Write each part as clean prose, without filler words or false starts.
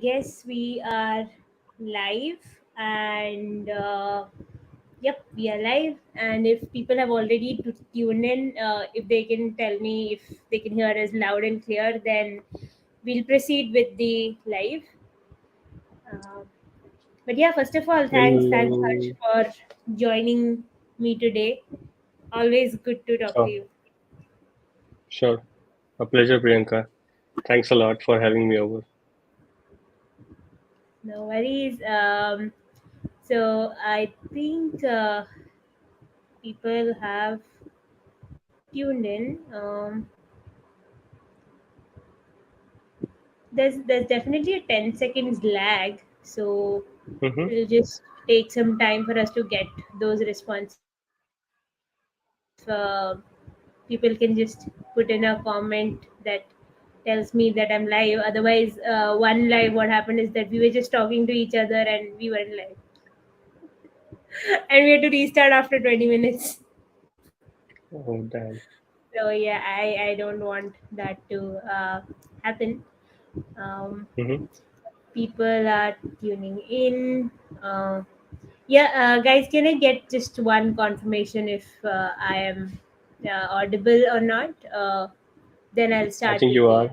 guess we are live and yep, we are live. And if people have already tuned in, if they can tell me if they can hear us loud and clear, then we'll proceed with the live. Uh, but yeah, first of all, thanks Harsh In for joining me today. Always good to talk to oh, you. sure. A pleasure, Priyanka. Thanks a lot for having me over. No worries. So I think people have tuned in. There's definitely a 10 seconds lag, so Mm-hmm. it'll just take some time for us to get those responses. If people can just put in a comment that tells me that I'm live. Otherwise, one live, what happened is that we were just talking to each other and we weren't live, and we had to restart after 20 minutes. Oh, damn. So yeah, I don't want that to happen. Um, Mm-hmm. People are tuning in. Yeah, guys, can I get just one confirmation if I am audible or not? Then I'll I start think with you the. are.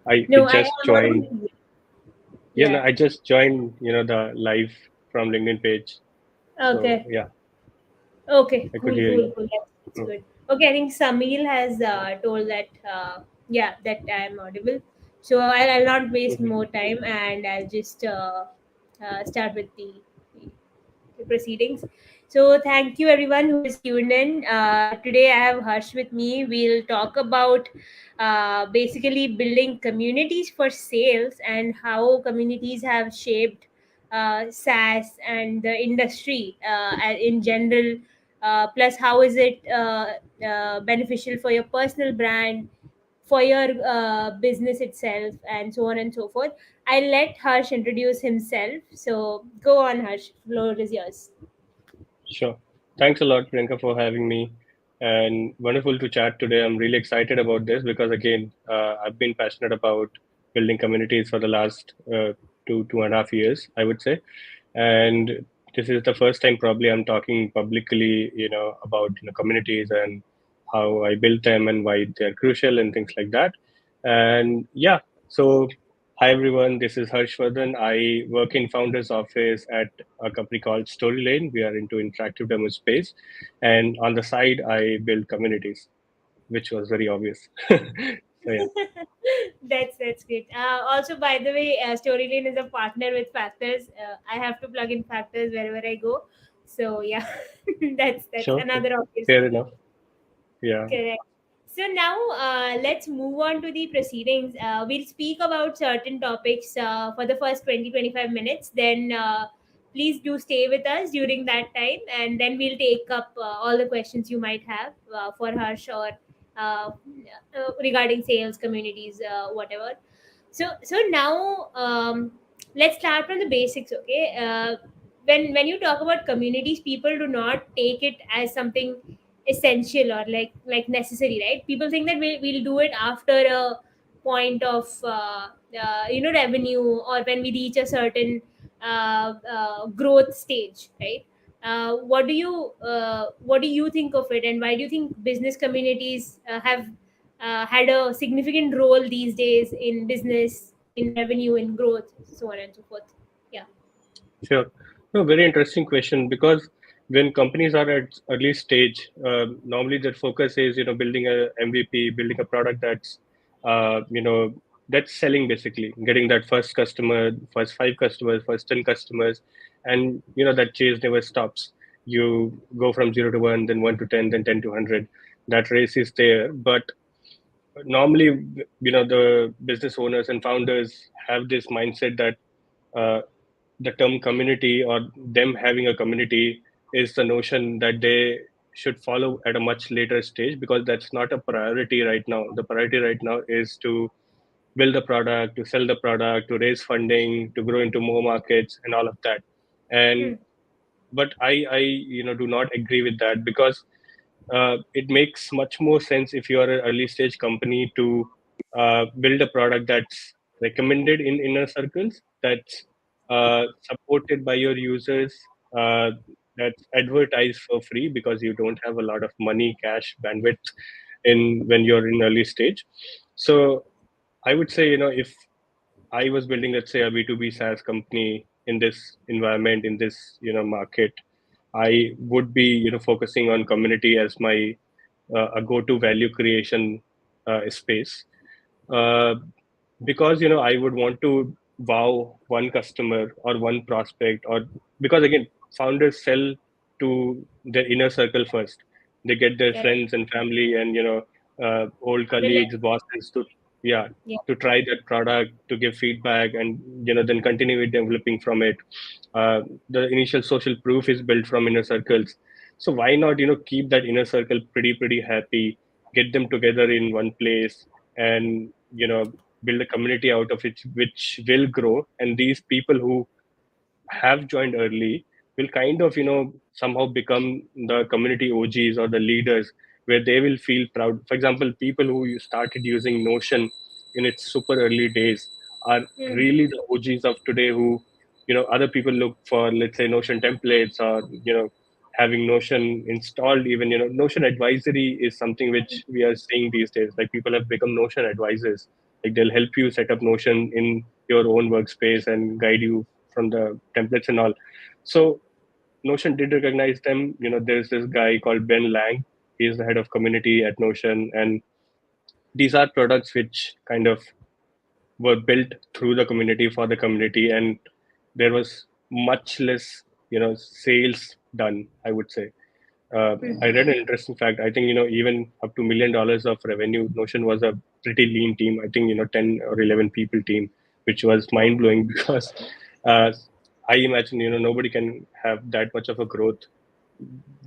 I No, I just am audible joined. to you. Yeah, no, Yeah. I just joined, the live from LinkedIn page. So, Okay. yeah, Okay. I could Cool. hear Cool. you. Cool. That's Mm. good. Okay. I think Samil has told that. Yeah, that I am audible. So I'll not waste Mm-hmm. more time and I'll just start with the proceedings. So thank you everyone who is tuned in. Today I have Harsh with me. We'll talk about basically building communities for sales and how communities have shaped SaaS and the industry in general. Plus, how is it beneficial for your personal brand, for your business itself, and so on and so forth. I'll let Harsh introduce himself. So go on, Harsh. Floor is yours. Sure. Thanks a lot, Priyanka, for having me. And wonderful to chat today. I'm really excited about this because, again, I've been passionate about building communities for the last 2.5 years, I would say. And this is the first time probably I'm talking publicly, about communities and how I built them and why they're crucial and things like that. And yeah, so hi everyone, this is Harshvardhan. I work in founder's office at a company called Storylane. We are into interactive demo space, and on the side, I build communities, which was very obvious. So yeah, That's great. Also, by the way, Storylane is a partner with Factors. I have to plug in Factors wherever I go. So yeah, that's sure, another obvious fair reason. enough. Yeah, Correct. So now let's move on to the proceedings. We'll speak about certain topics for the first 20-25 minutes. Then please do stay with us during that time, and then we'll take up all the questions you might have for Harsh or regarding sales, communities, whatever. So now let's start from the basics. Okay. When you talk about communities, people do not take it as something essential or like necessary, right? People think that we'll do it after a point of revenue, or when we reach a certain growth stage, right? What do you think of it, and why do you think business communities have had a significant role these days in business, in revenue, in growth, so on and so forth? Yeah. sure. No, very interesting question because when companies are at early stage, normally their focus is building a MVP, building a product uh, you know that's selling basically, getting that first customer, first 5 customers, first 10 customers, and that chase never stops. You go from 0 to 1, then 1 to 10, then 10 to 100. That race is there, but normally the business owners and founders have this mindset that uh, the term community or them having a community is the notion that they should follow at a much later stage, because that's not a priority right now. The priority right now is to build the product, to sell the product, to raise funding, to grow into more markets and all of that. And Hmm. but I do not agree with that, because it makes much more sense if you are an early stage company to build a product that's recommended in inner circles, that's supported by your users, uh, that's advertised for free because you don't have a lot of money, cash, bandwidth in when you're in early stage. So I would say, if I was building, let's say, a B2B SaaS company in this environment, in this, market, I would be, focusing on community as my a go-to value creation space. Uh, because I would want to wow one customer or one prospect, or because again, founders sell to their inner circle first. They get their Correct. friends and family and old Relate. colleagues, bosses to, yeah, Yeah. to try that product, to give feedback, and then continue with developing from it. The initial social proof is built from inner circles. So why not keep that inner circle pretty happy, get them together in one place, and build a community out of it which will grow. And these people who have joined early will kind of somehow become the community OGs or the leaders, where they will feel proud. For example, people who started using Notion in its super early days are Hmm. really the OGs of today, who other people look for, let's say, Notion templates, or having Notion installed. Even Notion advisory is something which we are seeing these days. Like, people have become Notion advisors. Like, they'll help you set up Notion in your own workspace and guide you from the templates and all. So Notion did recognize them. There's this guy called Ben Lang. He's the head of community at Notion, and these are products which kind of were built through the community for the community, and there was much less sales done, I would say. I read an interesting fact. I think even up to $1 million of revenue, Notion was a pretty lean team. I think 10 or 11 people team, which was Yeah. mind blowing because uh, I imagine nobody can have that much of a growth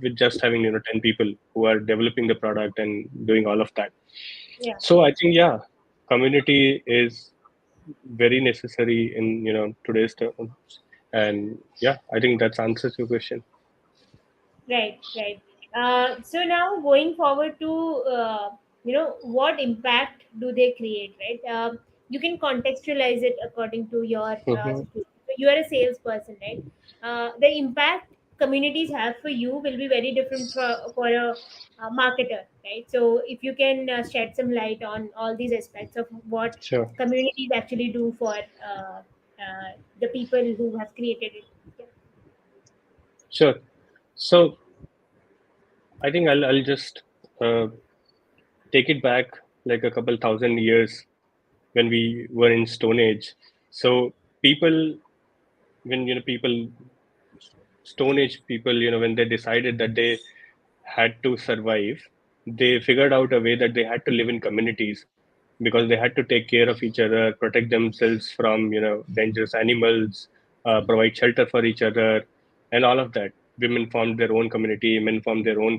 with just having 10 people who are developing the product and doing all of that. Yeah. So I think, yeah, community is very necessary in today's terms. And yeah, I think that answers your question. Right, right. So now going forward to what impact do they create, right? You can contextualize it according to your Hmm. situation. So you are a salesperson, right? The impact communities have for you will be very different for a marketer, right? So if you can shed some light on all these aspects of what Sure. communities actually do for the people who have created it. Yeah. Sure. So I think I'll just uh, take it back like a couple thousand years when we were in Stone Age. So people, when people, Stone Age people, when they decided that they had to survive, they figured out a way that they had to live in communities, because they had to take care of each other, protect themselves from dangerous animals, provide shelter for each other, and all of that. Women formed their own community, men formed their own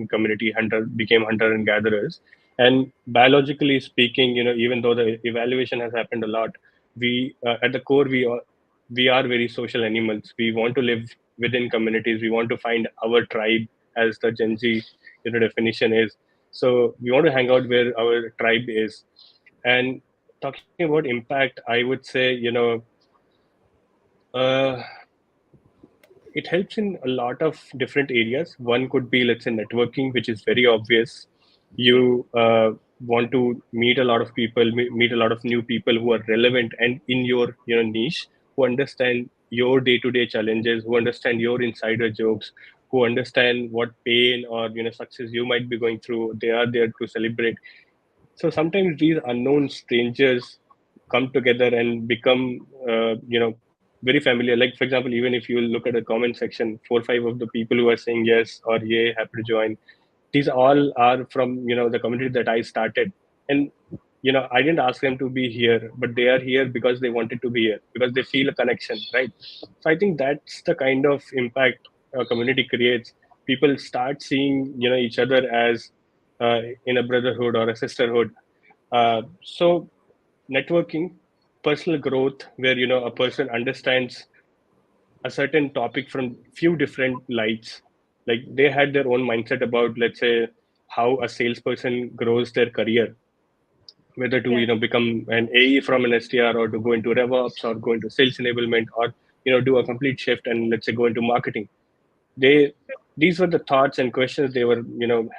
community, hunter became hunter and gatherers. And biologically speaking, even though the evaluation has happened a lot, we at the core, we are very social animals. We want to live within communities. We want to find our tribe, as the Gen Z definition is. So we want to hang out where our tribe is. And talking about impact, I would say uh, it helps in a lot of different areas. One could be, let's say, networking, which is very obvious. You want to meet a lot of people, meet a lot of new people who are relevant and in your niche, who understand your day-to-day challenges, who understand your insider jokes, who understand what pain or success you might be going through. They are there to celebrate. So sometimes these unknown strangers come together and become very familiar. Like, for example, even if you look at the comment section, 4 or 5 of the people who are saying yes or yay, happy to join, these all are from the community that I started. And I didn't ask them to be here, but they are here because they wanted to be here, because they feel a connection, right? So I think that's the kind of impact a community creates. People start seeing each other as in a brotherhood or a sisterhood. So networking, personal growth, where a person understands a certain topic from few different lights. Like, they had their own mindset about, let's say, how a salesperson grows their career. whether to Yeah. become an AE from an SDR, or to go into RevOps, or go into sales enablement, or do a complete shift and, let's say, go into marketing. they these were the thoughts and questions they were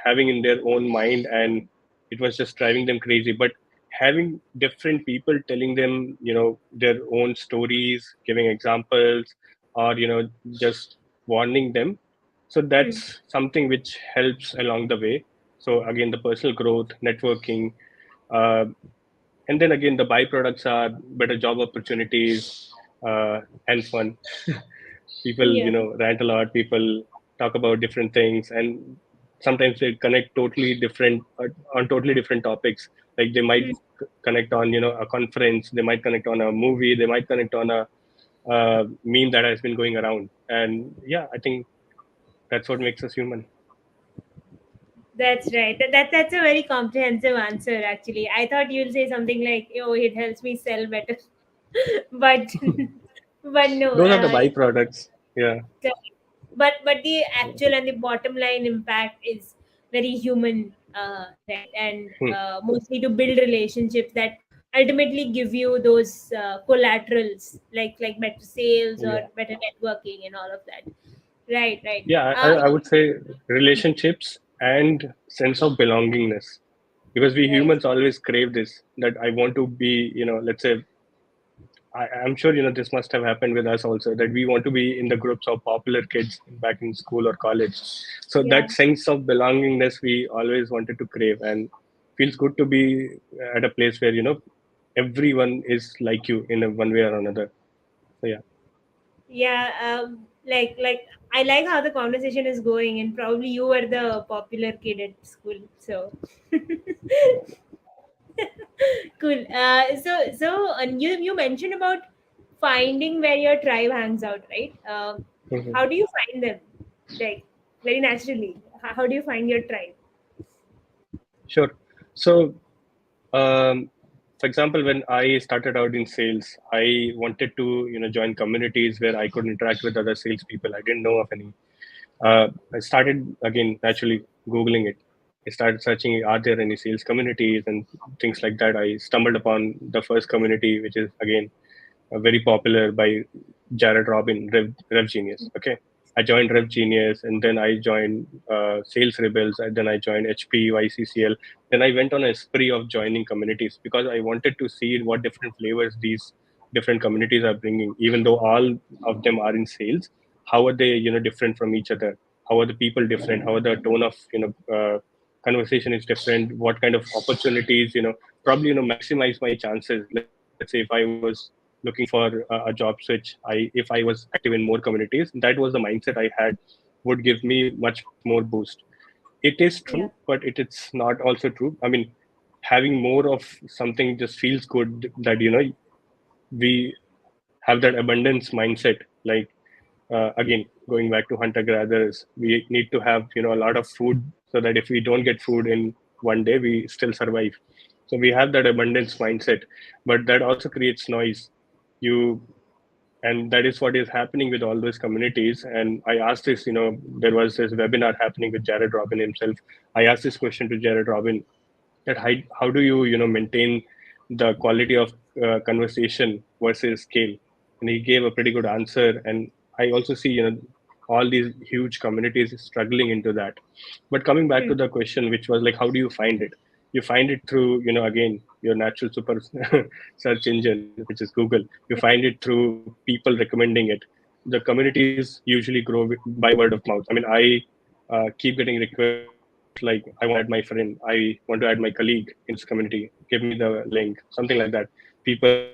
having in their own mind, and it was just driving them crazy. But having different people telling them their own stories, giving examples, or just warning them, so Hmm. that's something which helps along the way. So again, the personal growth, networking, uh, and then again, the byproducts are better job opportunities, and fun. People Yeah. rant a lot, people talk about different things, and sometimes they connect totally different on totally different topics. Like they might Hmm. connect on a conference, they might connect on a movie, they might connect on a meme that has been going around. And yeah, I think that's what makes us human. That's right. That's a very comprehensive answer. Actually, I thought you'll say something like, "Oh, it helps me sell better," but but no. Those are the byproducts. Yeah. Correct. But the actual and the bottom line impact is very human, right? And Hmm. mostly to build relationships that ultimately give you those collaterals, like better sales or Yeah. better networking and all of that. Right, right. Yeah, I would say relationships and sense of belongingness, because we Right. humans always crave this, that I want to be, let's say, I'm sure this must have happened with us also, that we want to be in the groups of popular kids back in school or college. So that Yeah. sense of belongingness we always wanted to crave, and feels good to be at a place where everyone is like you in a one way or another. So yeah. Yeah, like I like how the conversation is going, and probably you were the popular kid at school, so cool. You mentioned about finding where your tribe hangs out, right? Mhm. How do you find them? Like very naturally. How do you find your tribe? Sure. So, um, for example, when I started out in sales, I wanted to join communities where I could interact with other salespeople. I didn't know of any. I started again naturally googling it. I started searching, are there any sales communities and things like that. I stumbled upon the first community, which is again very popular by Jared Robin, Rev Genius. Okay, I joined Rev Genius, and then I joined Sales Rebels, and then I joined HP, YCCL. Then I went on a spree of joining communities because I wanted to see what different flavors these different communities are bringing. Even though all of them are in sales, how are they different from each other? How are the people different? How are the tone of conversation is different? What kind of opportunities probably maximize my chances. Let's say if I was looking for a job switch, if I was active in more communities, that was the mindset I had, would give me much more boost. It is true, Yeah. but it's not also true. I mean, having more of something just feels good, that we have that abundance mindset. Like, again, going back to hunter gatherers, we need to have a lot of food, so that if we don't get food in one day, we still survive. So we have that abundance mindset, but that also creates noise. You And that is what is happening with all those communities. And I asked this, there was this webinar happening with Jared Robin himself. I asked this question to Jared Robin, that how do you maintain the quality of conversation versus scale. And he gave a pretty good answer. And I also see all these huge communities struggling into that. But coming back Hmm. to the question, which was like, how do you find it? You find it through again, your natural super search engine, which is Google. You find it through people recommending it. The communities usually grow by word of mouth. I mean, I keep getting requests like, I want to add my friend, I want to add my colleague in this community, give me the link, something like that. People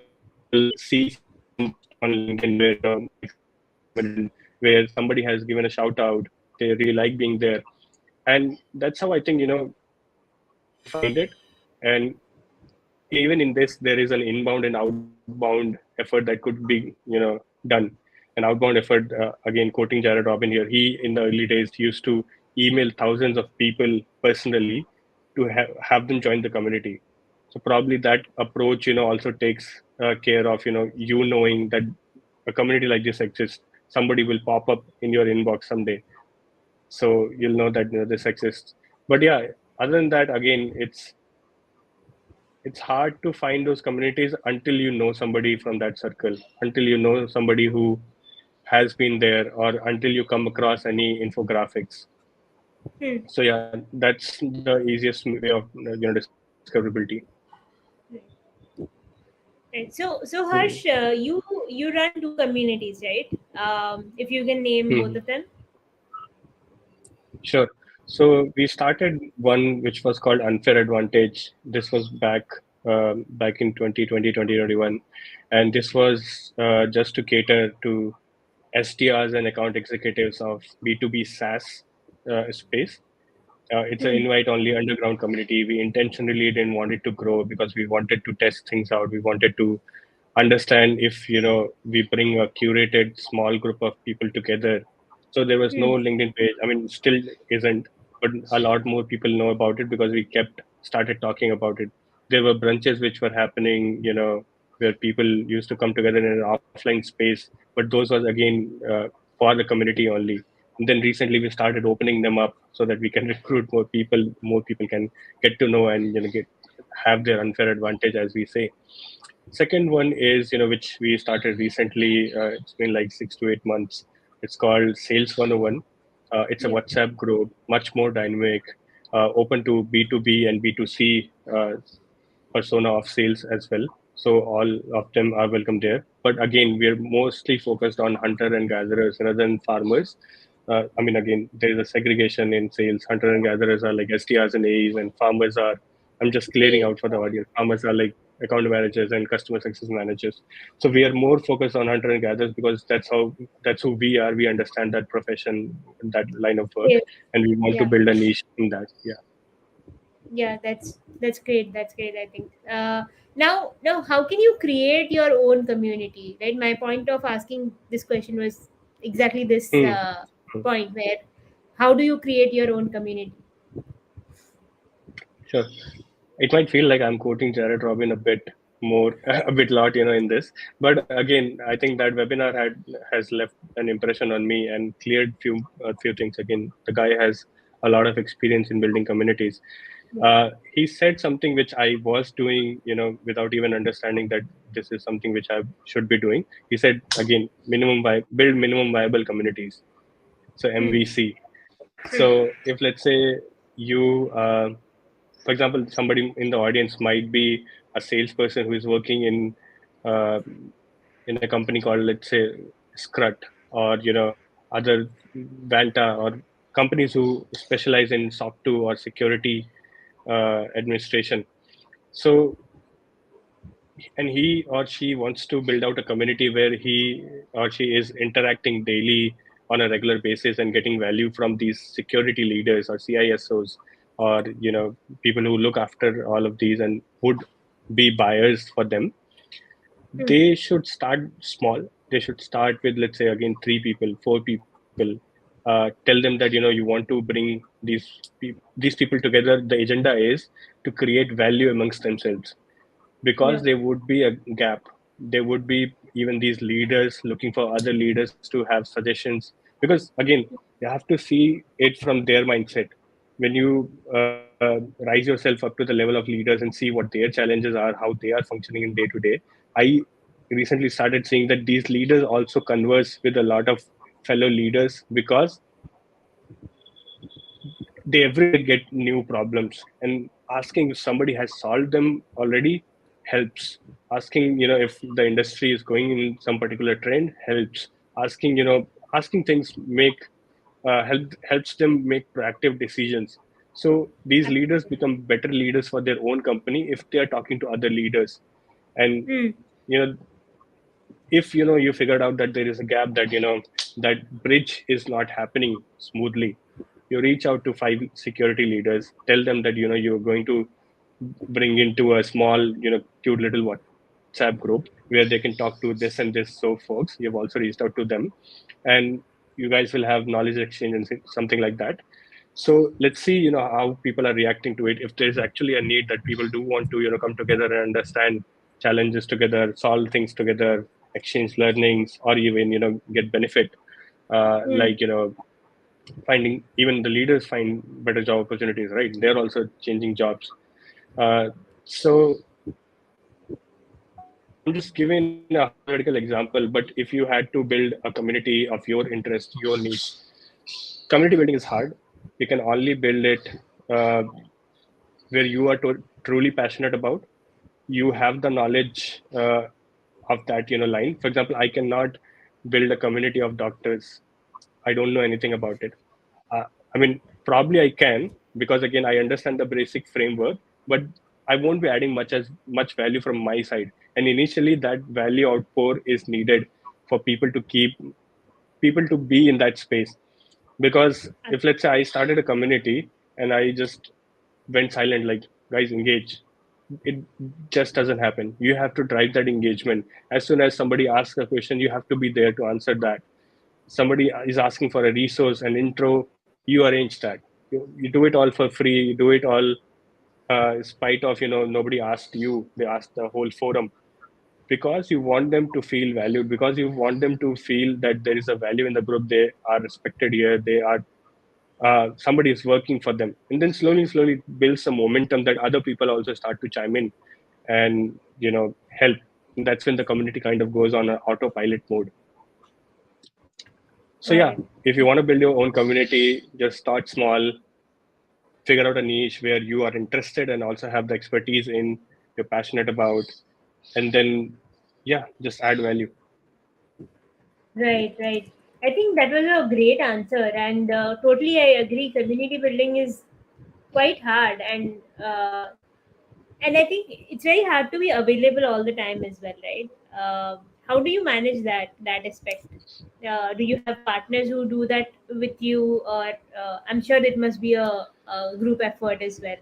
see some post on LinkedIn where my friend has recommended, where somebody has given a shout out, they really like being there. And that's how I think you find it. And even in this, there is an inbound and outbound effort that could be done. An outbound effort, again, quoting Jared Robin here, he in the early days used to email thousands of people personally to have them join the community. So probably that approach also takes care of you knowing that a community like this exists. Somebody will pop up in your inbox someday, so you'll know that this exists. But yeah, other than that, again, it's hard to find those communities until you know somebody from that circle, until you know somebody who has been there, or until you come across any infographics. Hmm. So yeah, that's the easiest way of discoverability. Right. Right. So Hmm. Harsh, you run two communities, right? If you can name both Hmm. of them. Sure. So we started one which was called Unfair Advantage. This was back in 2020, 2021. And this was just to cater to SDRs and account executives of B2B SaaS space. It's an Hmm. invite only underground community. We intentionally didn't want it to grow because we wanted to test things out. We wanted to understand if we bring a curated small group of people together. So there was no Hmm. LinkedIn page. I mean, still isn't, but a lot more people know about it because we kept started talking about it. There were brunches which were happening, where people used to come together in an offline space, but those was again for the community only. And then recently we started opening them up so that we can recruit more people. More people can get to know and get have their unfair advantage, as we say. Second one is, which we started recently. It's been like 6 to 8 months. It's called Sales 101. It's a Yeah. WhatsApp group, much more dynamic, open to B2B and B2C persona of sales as well. So all of them are welcome there. But again, we're mostly focused on hunter and gatherers rather than farmers. I mean, again, there is a segregation in sales. Hunter and gatherers are like SDRs and AEs, and farmers are, I'm just clearing Yeah. out for the audience. Farmers are like account managers and customer success managers. So we are more focused on hunter and gatherers because that's who we are. We understand that profession, that line of work, Yeah. and we want to Yeah. build a niche in that. Yeah. Yeah, that's great. That's great, I think. Now how can you create your own community, right? My point of asking this question was exactly this Hmm. point, where how do you create your own community? Sure. It might feel like I'm quoting Jared Robin a bit more, a bit lot, in this. But again, I think that webinar has left an impression on me and cleared few things. Again, the guy has a lot of experience in building communities. Yeah. He said something which I was doing, without even understanding that this is something which I should be doing. He said again, build minimum viable communities. So Hmm. MVC. Hmm. So if let's say you for example, somebody in the audience might be a salesperson who is working uh, in a company called, let's say, Scrut, or other Vanta, or companies who specialize in SOC 2 or security administration. So, and he or she wants to build out a community where he or she is interacting daily on a regular basis and getting value from these security leaders or CISOs, or people who look after all of these and would be buyers for them. Hmm. They should start small. They should start with, let's say, again, 3 people, 4 people. Tell them that you want to bring these people together. The agenda is to create value amongst themselves, because Yeah. there would be a gap. There would be even these leaders looking for other leaders to have suggestions, because again, you have to see it from their mindset. When you rise yourself up to the level of leaders and see what their challenges are, how they are functioning in day to day. I recently started seeing that these leaders also converse with a lot of fellow leaders, because they every day get new problems, and asking if somebody has solved them already helps. Asking if the industry is going in some particular trend helps. Asking things helps them make proactive decisions. So these leaders become better leaders for their own company if they are talking to other leaders. And Hmm. you know if you figured out that there is a gap, that that bridge is not happening smoothly, you reach out to 5 security leaders, tell them that you're going to bring into a small cute little WhatsApp group where they can talk to this and this so folks. You've also reached out to them, and you guys will have knowledge exchange and something like that. So let's see how people are reacting to it. If there's actually a need that people do want to come together and understand challenges together, solve things together, exchange learnings, or even get benefit, Hmm. like finding, even the leaders find better job opportunities, right? They're also changing jobs. uh, so I'm just giving a hypothetical example, but if you had to build a community of your interest, your needs, community building is hard. You can only build it uh, where you are truly passionate about. You have the knowledge of that, line. For example, I cannot build a community of doctors. I don't know anything about it. uh, I mean, probably I can, because again I understand the basic framework, but I won't be adding much value from my side. And initially that value outpour is needed for people to be in that space. Because if, let's say, I started a community and I just went silent, like, guys, engage, it just doesn't happen. You have to drive that engagement. As soon as somebody asks a question, you have to be there to answer that. Somebody is asking for a resource, an intro, you arrange that. You do it all for free. You do it all in spite of, nobody asked you, they asked the whole forum, because you want them to feel valued, because you want them to feel that there is a value in the group. They are respected here. They are somebody is working for them. And then slowly it builds a momentum that other people also start to chime in and, help. And that's when the community kind of goes on an autopilot mode. So yeah, Right. if you want to build your own community, just start small, figure out a niche where you are interested and also have the expertise in, you're passionate about, and then yeah, just add value. Right, right. I think that was a great answer, and totally I agree. Community building is quite hard, and I think it's very hard to be available all the time as well, right? How do you manage that aspect? Do you have partners who do that with you, or I'm sure it must be a group effort as well.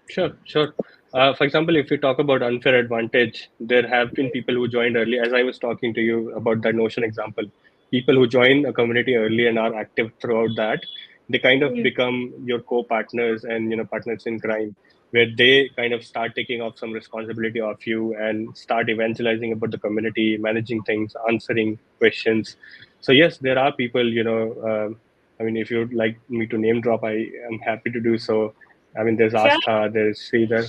Sure. For example, if you talk about unfair advantage, there have been people who joined early. As I was talking to you about that Notion example, people who join a community early and are active throughout that, they kind of Yeah. become your co-partners and, partners in crime, where they kind of start taking off some responsibility of you and start evangelizing about the community, managing things, answering questions. So yes, there are people. I mean, if you'd like me to name drop, I am happy to do so. I mean, there's Sure. Astha, there's Sridhar.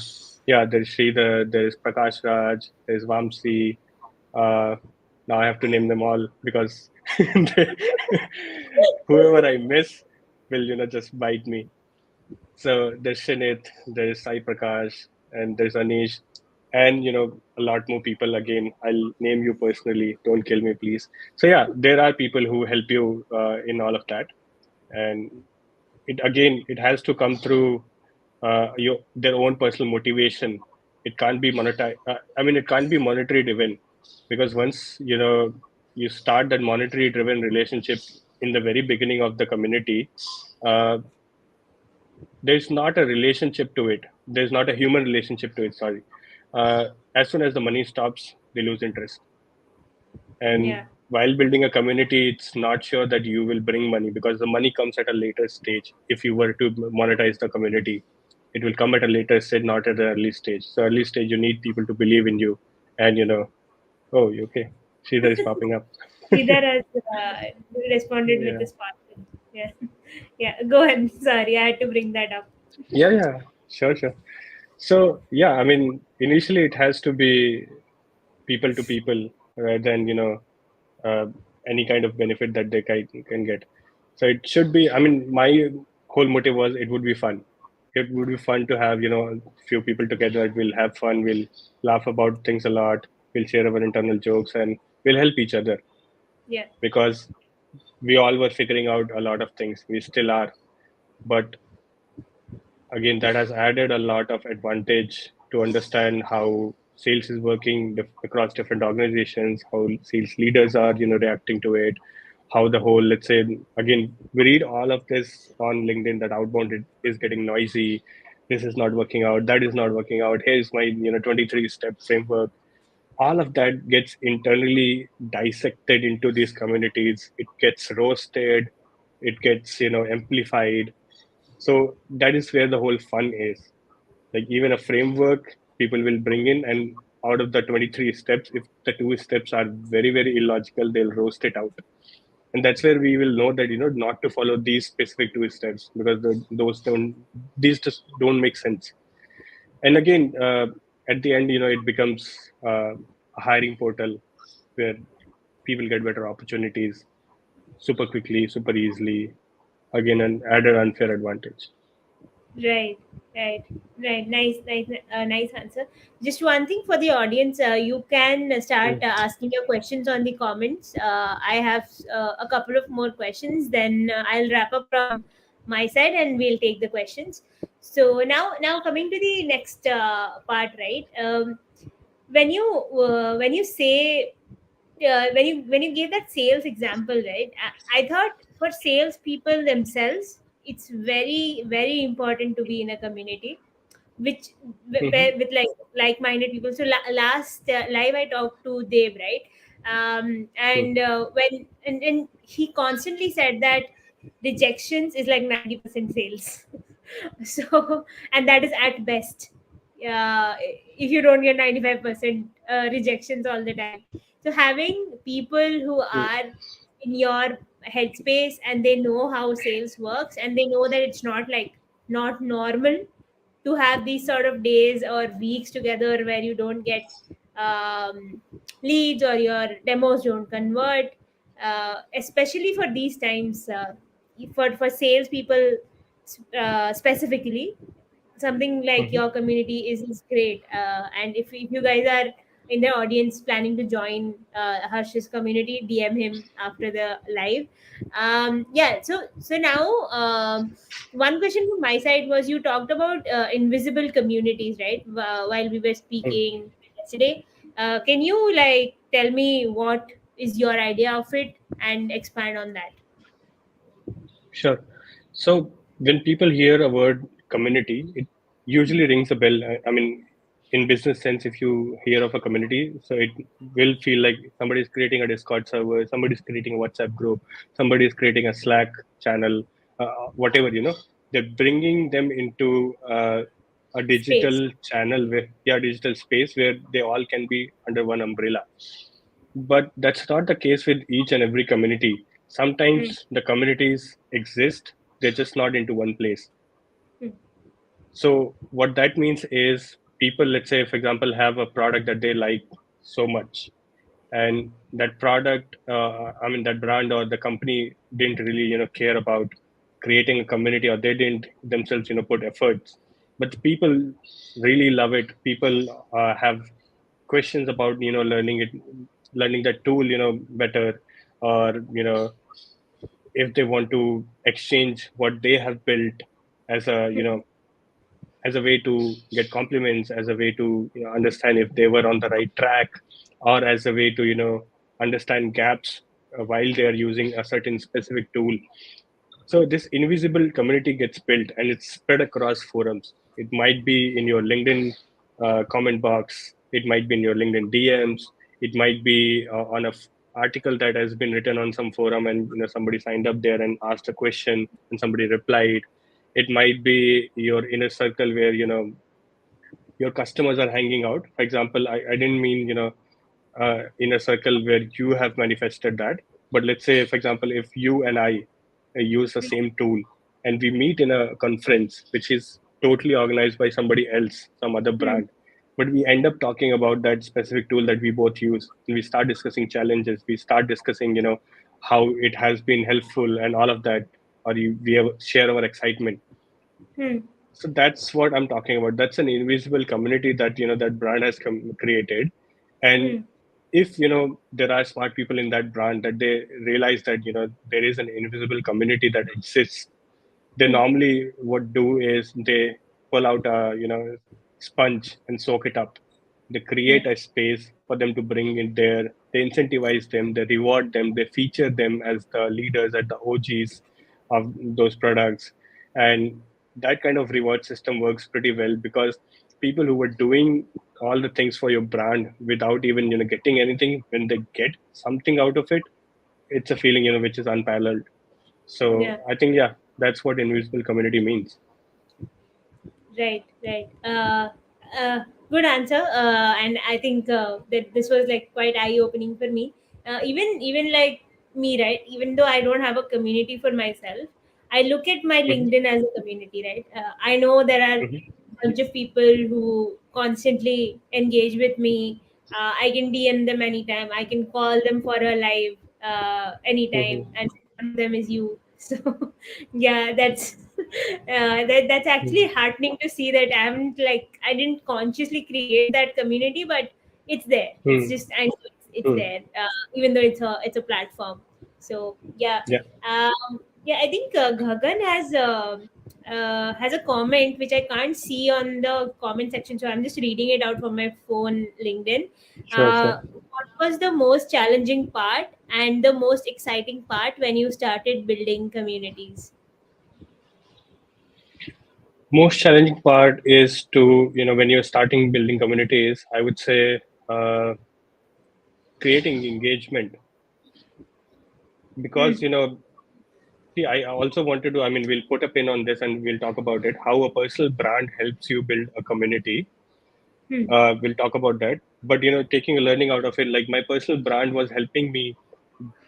Yeah, there's Sridhar, there's Prakash Raj, there's Vamsi. Uh, Now I have to name them all because whoever I miss will, just bite me. So there's Shinit, there's Sai Prakash, and there's Anish, and, a lot more people. Again, I'll name you personally. Don't kill me, please. So yeah, there are people who help you in all of that, and it has to come through their own personal motivation. It can't be monetary. I mean, it can't be monetary driven, because once you start that monetary driven relationship in the very beginning of the community, uh, there's not a relationship to it. There's not a human relationship to it. Sorry. Uh, as soon as the money stops, they lose interest. And Yeah. while building a community, it's not sure that you will bring money, because the money comes at a later stage. If you were to monetize the community, it will come at a later stage, not at the early stage. So early stage, you need people to believe in you. And, oh, you okay? Sridhar is popping up. Sridhar has responded with Yeah. a sparkle. Yeah. Yeah. Go ahead. Sorry, I had to bring that up. Yeah. Sure. So, yeah, I mean, initially it has to be people to people rather than, uh, any kind of benefit that they can get. So it should be, I mean, my whole motive was it would be fun. It would be fun to have, a few people together. We'll have fun. We'll laugh about things a lot. We'll share our internal jokes and we'll help each other, Yeah. because we all were figuring out a lot of things. We still are. But again, that has added a lot of advantage to understand how sales is working across different organizations, how sales leaders are, reacting to it, how the whole, let's say, again, we read all of this on LinkedIn that outbound is getting noisy. This is not working out. That is not working out. Here's my, 23-step framework. All of that gets internally dissected into these communities. It gets roasted. It gets, amplified. So that is where the whole fun is. Like, even a framework people will bring in, and out of the 23 steps, if the two steps are very illogical, they'll roast it out. And that's where we will know that, not to follow these specific two steps, because these just don't make sense. And again, at the end, it becomes a hiring portal where people get better opportunities super quickly, super easily. Again, an added unfair advantage. Right, right, right. Nice, nice, nice answer. Just one thing for the audience, you can start Mm. asking your questions on the comments. I have a couple of more questions. Then I'll wrap up from my side, and we'll take the questions. So now coming to the next part, right? When you say when you gave that sales example, right? I thought for sales people themselves, it's very important to be in a community which Mhm. with like-minded people. So last live I talked to Dave, right? Mm. And and he constantly said that rejections is like 90% sales. So, and that is at best. If you don't get 95% rejections all the time. So having people who Mm. are in your headspace and they know how sales works and they know that it's not normal to have these sort of days or weeks together where you don't get leads or your demos don't convert, especially for these times, for salespeople specifically. Something like Mhm. your community is great. And if you guys are in the audience planning to join Harsh's community, DM him after the live. Yeah, so now, one question from my side was, you talked about invisible communities, right? While we were Mm. speaking yesterday, can you like tell me what is your idea of it and expand on that? Sure. So when people hear a word community, it usually rings a bell. I mean, in business sense, if you hear of a community, so it will feel like somebody is creating a Discord server, somebody is creating a WhatsApp group, somebody is creating a Slack channel, whatever, they're bringing them into a Space. digital channel where, yeah, digital space where they all can be under one umbrella. But that's not the case with each and every community. Hmm. Sometimes the communities exist, they're just not into one place. Hmm. So what that means is people, let's say, for example, have a product that they like so much, and that product, I mean, that brand or the company didn't really, care about creating a community, or they didn't themselves, put efforts. But the people really love it. People have questions about, learning that tool, better, or if they want to exchange what they have built as a, as a way to get compliments, as a way to, understand if they were on the right track, or as a way to, understand gaps while they are using a certain specific tool. So this invisible community gets built and it's spread across forums. It might be in your LinkedIn comment box. It might be in your LinkedIn DMs. It might be on a article that has been written on some forum, and somebody signed up there and asked a question and somebody replied. It might be your inner circle where your customers are hanging out. For example, I didn't mean in a circle where you have manifested that, but let's say, for example, if you and I use the same tool and we meet in a conference which is totally organized by somebody else, some other Hmm. brand, but we end up talking about that specific tool that we both use, and we start discussing challenges, we start discussing how it has been helpful and all of that, or we have share our excitement. Hmm. So that's what I'm talking about. That's an invisible community that that brand has created. And Hmm. if there are smart people in that brand, that they realize that there is an invisible community that exists, they Hmm. normally what do is they pull out a sponge and soak it up. They Yeah. create a space for them to bring in there. They incentivize them, they reward them, they feature them as the leaders, as the OGs of those products. And that kind of reward system works pretty well, because people who were doing all the things for your brand without even getting anything, when they get something out of it, it's a feeling which is unparalleled. So Yeah. I think, yeah, that's what invisible community means. Right, right. Good answer. And I think that this was like quite eye opening for me. Even like me, right? Even though I don't have a community for myself, I look at my Hmm. LinkedIn as a community, right? I know there are Hmm. bunch of people who constantly engage with me. I can DM them anytime. I can call them for a live anytime, Hmm. and one of them is you. So, yeah, that's that's actually heartening to see that I didn't consciously create that community, but it's there. It's Hmm. just I know it's Hmm. there, even though it's a platform. So yeah, Yeah, yeah. I think Gagan has a comment which I can't see on the comment section, so I'm just reading it out from my phone, LinkedIn. sure, sure. What was the most challenging part and the most exciting part when you started building communities? Most challenging part is to, when you're starting building communities, I would say uh, creating engagement. Because, Hmm. see, I also wanted to, I mean, we'll put a pin on this and we'll talk about it, how a personal brand helps you build a community. Hmm. We'll talk about that. But, taking a learning out of it, like my personal brand was helping me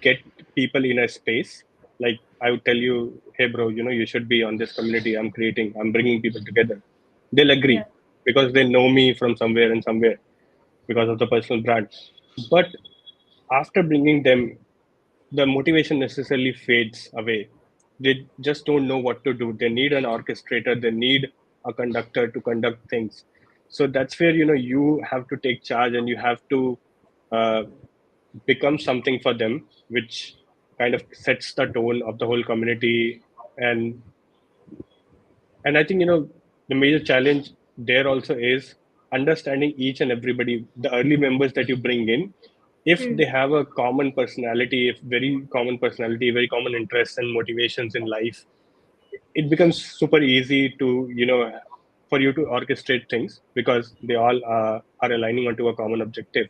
get people in a space. Like I would tell you, hey, bro, you should be on this community I'm creating. I'm bringing people together. They'll Yeah. agree because they know me from somewhere and somewhere because of the personal brand. But after bringing them, the motivation necessarily fades away. They just don't know what to do. They need an orchestrator. They need a conductor to conduct things. So that's where you have to take charge and you have to uh, become something for them, which kind of sets the tone of the whole community. And I think the major challenge there also is understanding each and everybody, the early members that you bring in, if Hmm. they have a common personality, if very common personality, very common interests and motivations in life, it becomes super easy to for you to orchestrate things because they all are aligning onto a common objective.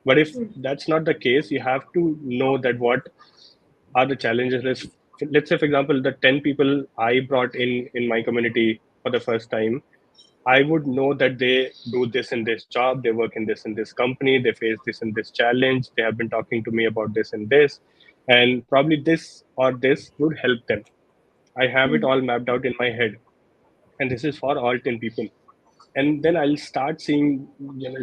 But if Hmm. that's not the case, you have to know that what are the challenges. Let's say, for example, the 10 people I brought in my community for the first time, I would know that they do this in this job, they work in this company, they face this and this challenge, they have been talking to me about this and this, and probably this or this would help them. I have it Hmm. all mapped out in my head, and this is for all 10 people. And then I'll start seeing,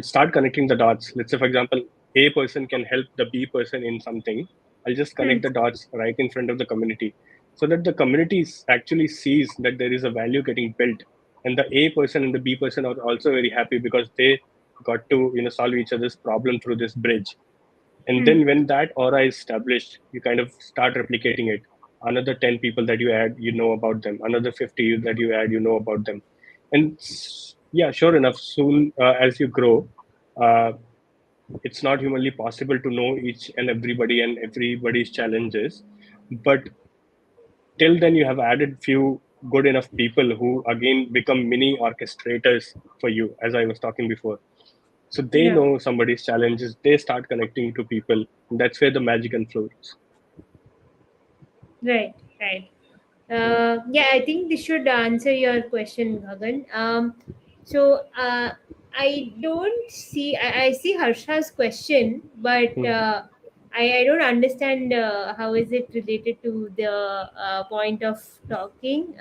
start connecting the dots. Let's say, for example, A person can help the B person in something. I'll just Hmm. connect the dots right in front of the community so that the community actually sees that there is a value getting built. And the A person and the B person are also very happy because they got to, solve each other's problem through this bridge. And Hmm. then when that aura is established, you kind of start replicating it. Another 10 people that you add, you know about them. Another 50 that you add, you know about them. And yeah, sure enough, soon as you grow, uh, it's not humanly possible to know each and everybody and everybody's challenges. But till then, you have added few good enough people who again become mini orchestrators for you, as I was talking before. So they Yeah. know somebody's challenges, they start connecting to people. That's where the magic unfolds. Right. Right. Yeah, I think this should answer your question, Gagan. I don't see. I see Harsha's question, but Hmm. I don't understand how is it related to the point of talking.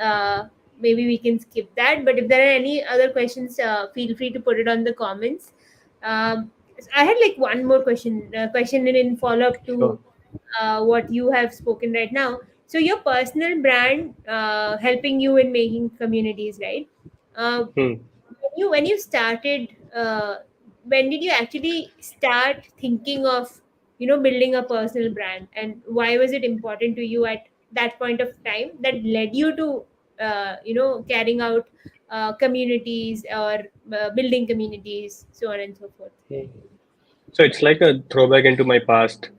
Maybe we can skip that. But if there are any other questions, feel free to put it on the comments. I had like one more question in follow up Sure. to what you have spoken right now. So your personal brand helping you in making communities, right? Hmm. When you started, when did you actually start thinking of building a personal brand, and why was it important to you at that point of time that led you to carrying out communities or building communities, so on and so forth? Hmm. So it's like a throwback into my past.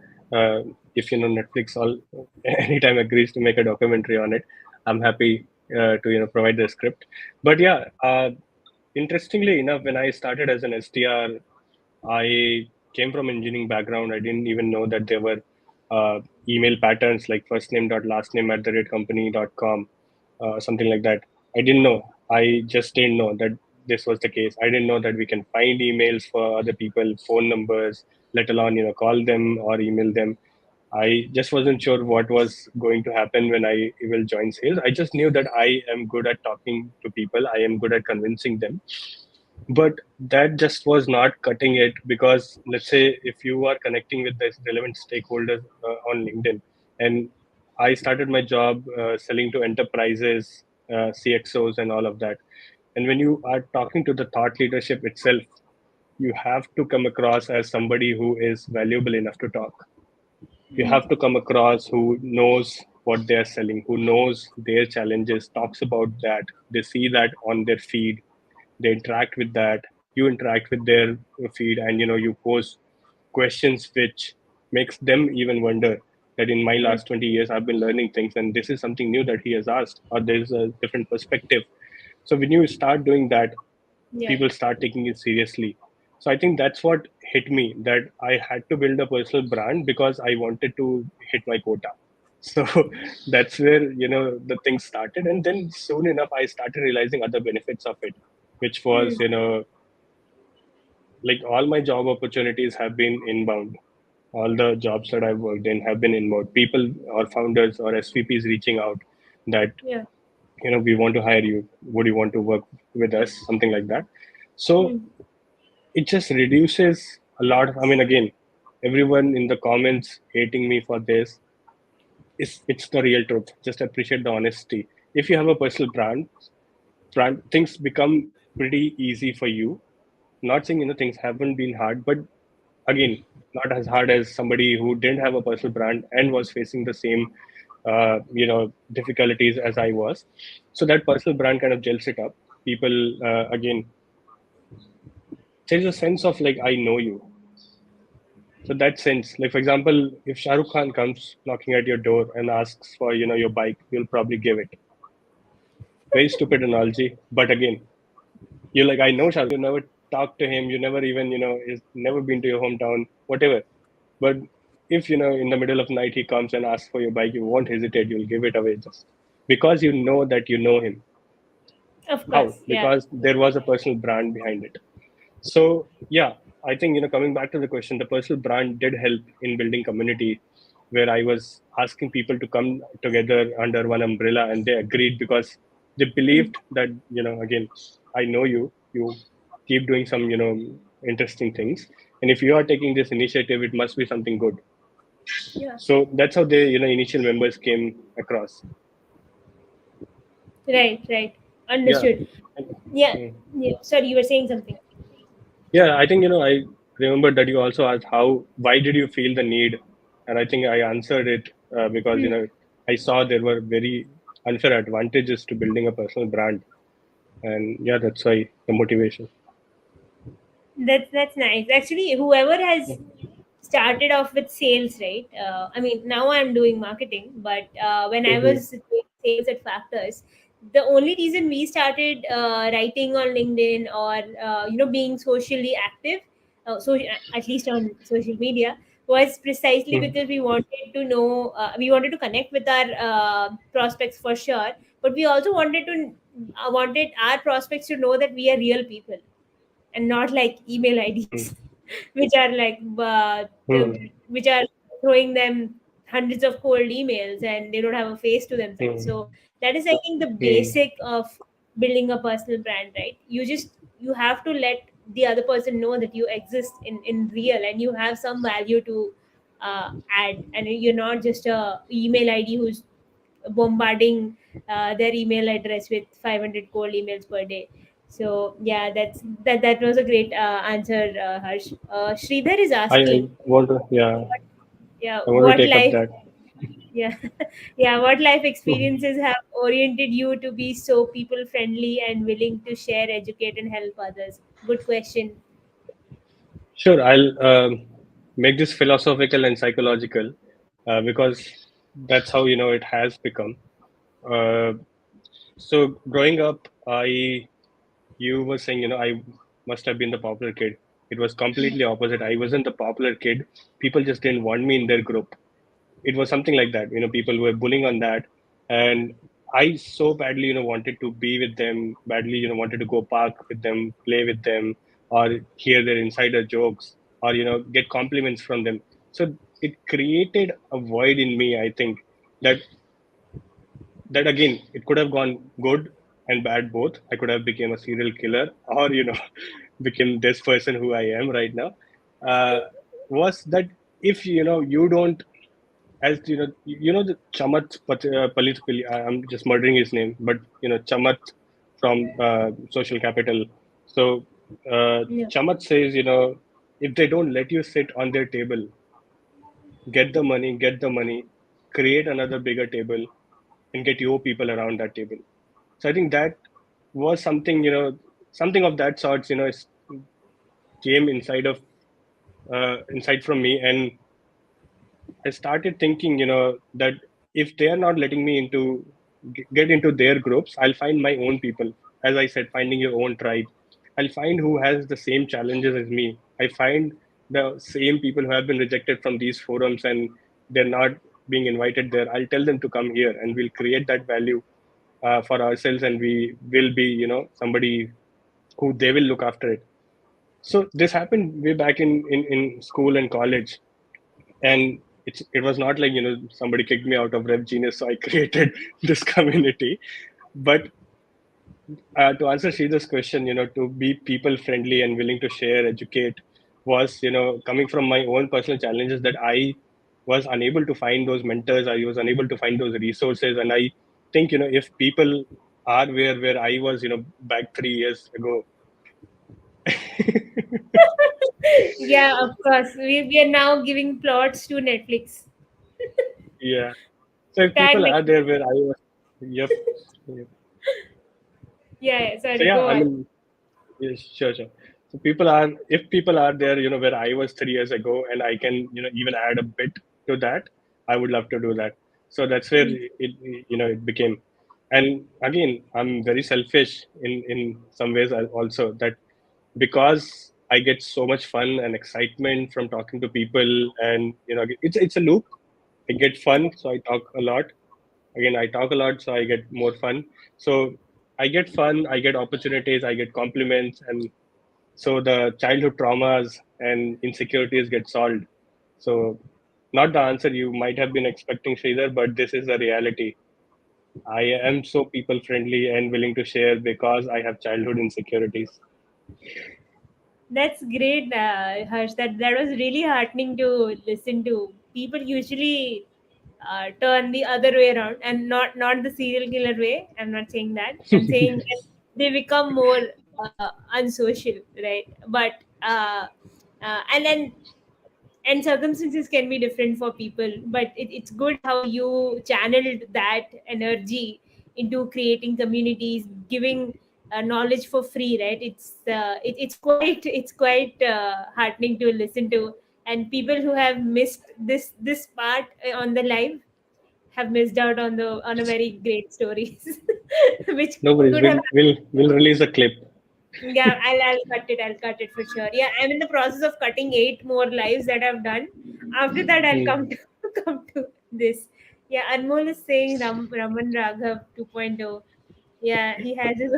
If Netflix all anytime agrees to make a documentary on it, I'm happy to provide the script. But yeah, interestingly enough, when I started as an SDR, I came from engineering background. I didn't even know that there were email patterns like first name dot last name at the rate company.com, something like that. I didn't know. I just didn't know that this was the case. I didn't know that we can find emails for other people, phone numbers, let alone call them or email them. I just wasn't sure what was going to happen when I will join sales. I just knew that I am good at talking to people. I am good at convincing them. But that just was not cutting it, because let's say if you are connecting with this relevant stakeholders on LinkedIn, and I started my job selling to enterprises, CXOs, and all of that. And when you are talking to the thought leadership itself, you have to come across as somebody who is valuable enough to talk. You have to come across who knows what they're selling, who knows their challenges, talks about that. They see that on their feed, they interact with that. You interact with their feed, and you pose questions which makes them even wonder that in my Mm. last 20 years I've been learning things, and this is something new that he has asked, or there's a different perspective. So when you start doing that, Yeah. people start taking it seriously. So I think that's what hit me, that I had to build a personal brand because I wanted to hit my quota. So that's where the thing started, and then soon enough I started realizing other benefits of it, which was Mm. like all my job opportunities have been inbound. All the jobs that I've worked in have been inbound. People or founders or SVPs reaching out that Yeah. we want to hire you. Would you want to work with us? Something like that. So Mm. it just reduces a lot. I mean, again, everyone in the comments hating me for this, it's the real truth. Just appreciate the honesty. If you have a personal brand, things become pretty easy for you. Not saying things haven't been hard, but again, not as hard as somebody who didn't have a personal brand and was facing the same difficulties as I was. So that personal brand kind of gels it up. People, again, there's a sense of like, I know you. So that sense, like for example, if Shah Rukh Khan comes knocking at your door and asks for your bike, you'll probably give it. Very stupid analogy, but again, you're like, I know Shah Rukh. You never talked to him. You never even he's never been to your hometown, whatever. But if in the middle of the night he comes and asks for your bike, you won't hesitate. You'll give it away just because you know that you know him. Of How? course. Yeah. Because there was a personal brand behind it. So yeah, I think coming back to the question, the personal brand did help in building community, where I was asking people to come together under one umbrella, and they agreed because they Mm. believed that again, I know you keep doing some interesting things, and if you are taking this initiative, it must be something good. Yeah. So that's how the initial members came across. Right. Right. Yeah. Understood. Yeah. Mm. Yeah. Sorry, you were saying something. Yeah, I think I remember that you also asked why did you feel the need, and I think I answered it because Hmm. I saw there were very unfair advantages to building a personal brand, and yeah, that's why the motivation. That's nice. Actually, whoever has started off with sales, right? I mean, now I'm doing marketing, but when I Mm-hmm. was doing sales at Factors, the only reason we started writing on LinkedIn or being socially active, so at least on social media, was precisely because we wanted to know, we wanted to connect with our prospects for sure, but we also wanted our prospects to know that we are real people and not like email IDs, which are like which are throwing them hundreds of cold emails and they don't have a face to themselves. So that is, I think, the basic of building a personal brand, right? You have to let the other person know that you exist in real and you have some value to add, and you're not just a email ID who's bombarding their email address with 500 cold emails per day. So yeah, that was a great answer, Harsh. Sridhar is I asking, want to, yeah, yeah, I want to what take up life, that. yeah, yeah, what life experiences have oriented you to be so people friendly and willing to share, educate, and help others? Good question. Sure, I'll make this philosophical and psychological because that's how it has become. Uh, so growing up, you were saying I must have been the popular kid. It was completely opposite. I wasn't the popular kid. People just didn't want me in their group. It was something like that. People were bullying on that, and I so badly wanted to be with them. Badly wanted to go park with them, play with them, or hear their insider jokes, or get compliments from them. So it created a void in me. I think that again, it could have gone good, and bad both. I could have become a serial killer, or become this person who I am right now. Uh, was that if you don't, as the Chamat Palit, I'm just murdering his name, but Chamat from Social Capital. So Yeah. Chamat says, if they don't let you sit on their table, get the money, create another bigger table, and get your people around that table. So I think that was something, something of that sorts, came inside from me, and I started thinking, that if they are not letting me get into their groups, I'll find my own people. As I said, finding your own tribe. I'll find who has the same challenges as me. I find the same people who have been rejected from these forums and they're not being invited there. I'll tell them to come here and we'll create that value for ourselves, and we will be, somebody who they will look after it. So this happened way back in school and college, and it was not like somebody kicked me out of Rev Genius, so I created this community. But to answer Sridhar's question, to be people friendly and willing to share, educate, was coming from my own personal challenges, that I was unable to find those mentors, I was unable to find those resources, and I think if people are where I was back 3 years ago. Yeah, of course. We are now giving plots to Netflix. Yeah. So if Tag people are Netflix. there where I was, yep. Yep. Yeah, yeah, So sorry, yeah, go I on. mean, yes, sure, sure. So if people are there, where I was 3 years ago, and I can, even add a bit to that, I would love to do that. So that's where Mm. it became. And again, I'm very selfish in some ways also, that because I get so much fun and excitement from talking to people, and it's a loop. I get fun, so I talk a lot. Again, I talk a lot, so I get more fun. So I get fun, I get opportunities, I get compliments, and so the childhood traumas and insecurities get solved. So, not the answer you might have been expecting, Sridhar, but this is the reality. I am so people friendly and willing to share because I have childhood insecurities. That's great, Harsh. That was really heartening to listen to. People usually turn the other way around, and not the serial killer way. I'm not saying that. I'm saying that they become more unsocial, right? But and then and circumstances can be different for people, but it's good how you channeled that energy into creating communities, giving knowledge for free, right? It's quite heartening to listen to. And people who have missed this part on the live have missed out on a very great stories which No worries. could have. We'll release a clip. Yeah, I'll cut it. I'll cut it for sure. Yeah, I'm in the process of cutting 8 more lives that I've done. After that, I'll Hmm. come to come to this. Yeah, Anmol is saying Raman Raghav 2.0. Yeah, he has his.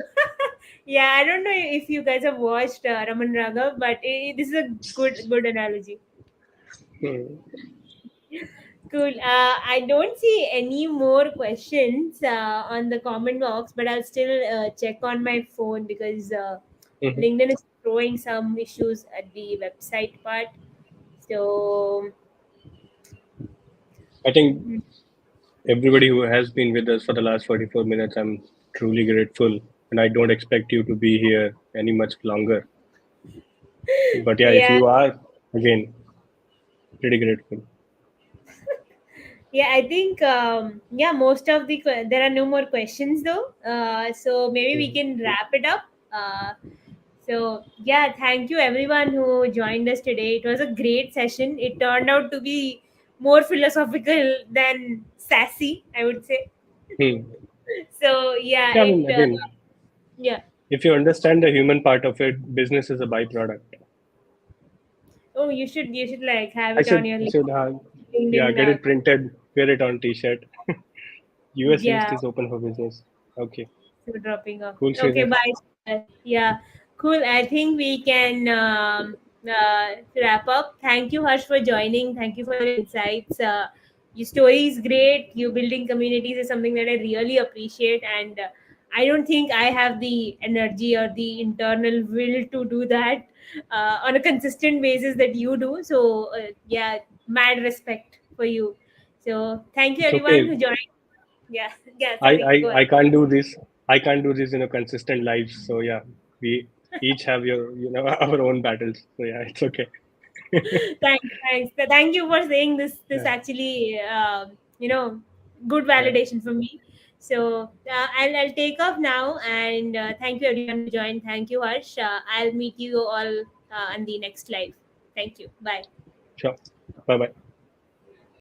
Yeah, I don't know if you guys have watched Raman Raghav, but this is a good analogy. Hmm. Cool. I don't see any more questions on the comment box, but I'll still check on my phone because Mhm. LinkedIn is throwing some issues at the website part. So, I think everybody who has been with us for the last 44 minutes, I'm truly grateful. And I don't expect you to be here any much longer. But yeah, if yeah, you are, again, pretty grateful. yeah, I think yeah, most of there are no more questions though. So maybe we Mhm. can wrap it up. So yeah, thank you everyone who joined us today. It was a great session. It turned out to be more philosophical than sassy, I would say. Hmm. So yeah, Yeah, I mean, again, yeah. if you understand the human part of it, business is a byproduct. Oh, you should like have I it on should, your I should yeah, LinkedIn. get it printed, wear it on t-shirt. US East Yeah, is open for business. Okay, so dropping off. cool, Okay, Sridhar. bye. Yeah, cool. I think we can wrap up. Thank you, Harsh, for joining. Thank you for your insights. Your story is great. You building communities is something that I really appreciate, and I don't think I have the energy or the internal will to do that on a consistent basis that you do. So yeah, mad respect for you. So thank you It's everyone okay. who joined. Yeah, yeah. I, Sorry, go I ahead. I can't do this. I can't do this in a consistent life. So yeah, we each have our own battles. So yeah, it's okay. Thanks. Thank you for saying this. This Yeah, actually, good yeah. validation for me. So I'll take off now, and thank you everyone who joined. Thank you, Harsh. I'll meet you all on the next live. Thank you. Bye. Sure. Bye bye.